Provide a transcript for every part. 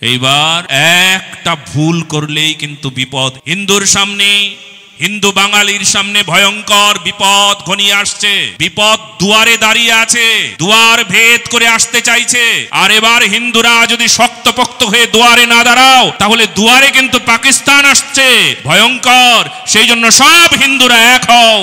এইবার একটা ভুল করলেই কিন্তু বিপদ। হিন্দুর সামনে, হিন্দু বাঙালির সামনে ভয়ঙ্কর বিপদ ঘনিয়ে আসছে। বিপদ দুয়ারে দাঁড়িয়ে আছে, দুয়ার ভেদ করে আসতে চাইছে। আর এবার হিন্দুরা যদি শক্তপোক্ত হয়ে দুয়ারে না দাঁড়াও, তাহলে দুয়ারে কিন্তু পাকিস্তান আসছে, ভয়ঙ্কর। সেই জন্য সব হিন্দুরা এক হও,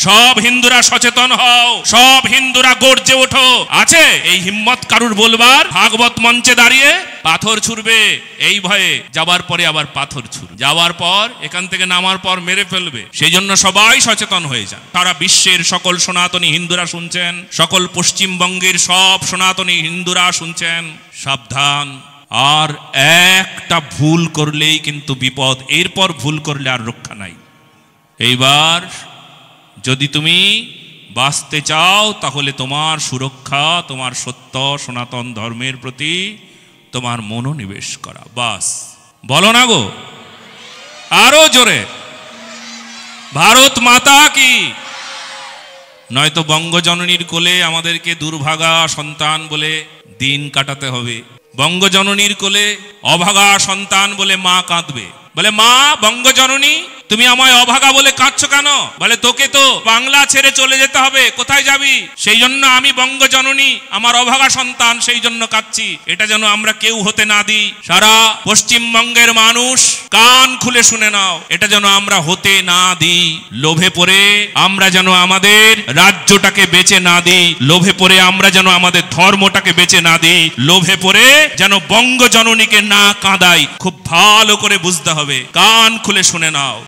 সব হিন্দুরা সচেতন হও, সব হিন্দুরা গর্জে ওঠো। আছে এই হিম্মত কারুর বলবার? ভাগবত মঞ্চে দাঁড়িয়ে পাথর ছুড়বে এই ভয়ে, যাবার পরে আবার পাথর ছুড়বে, যাওয়ার পর এখান থেকে নামার পর মেরে ফেলবে। সেই জন্য সবাই সচেতন হয়ে যান। সারা বিশ্বের সকল সনাতনী হিন্দুরা শুনছেন, সকল পশ্চিমবঙ্গের সব সনাতনী হিন্দুরা শুনছেন, সাবধান। আর একটা ভুল করলেই কিন্তু বিপদ, এরপর ভুল করলে আর রক্ষা নাই। এইবার যদি তুমি বাঁচতে চাও, তাহলে তোমার সুরক্ষা, তোমার সত্য সনাতন ধর্মের প্রতি তোমার মনোনিবেশ করা। বাস, বলো না গো আরো জোরে, ভারত মাতা কি। নয়তো বঙ্গজননীর কোলে আমাদেরকে দুর্ভাগা সন্তান বলে দিন কাটাতে হবে। বঙ্গজননীর কোলে অভাগা সন্তান বলে মা কাঁদবে, বলে মা বঙ্গজননী তুমি আমায় অভাগা বলে কাঁদছো কেন? বলে তোকে তো বাংলা ছেড়ে চলে যেতে হবে, কোথায় যাবি? সেই জন্য আমি বঙ্গজননী, আমার অভাগা সন্তান, সেই জন্য কাঁদছি। এটা যেন আমরা কেউ হতে না দিই। সারা পশ্চিমবঙ্গের মানুষ কান খুলে শুনে নাও, এটা যেন আমরা হতে না দিই। লোভে পড়ে আমরা যেন আমাদের রাজ্যটাকে বেচে না দিই, লোভে পড়ে আমরা যেন আমাদের ধর্মটাকে বেচে না দিই, লোভে পড়ে যেন বঙ্গজননীকে না কাঁদাই। খুব ভালো করে বুঝতে হবে, কান খুলে শুনে নাও।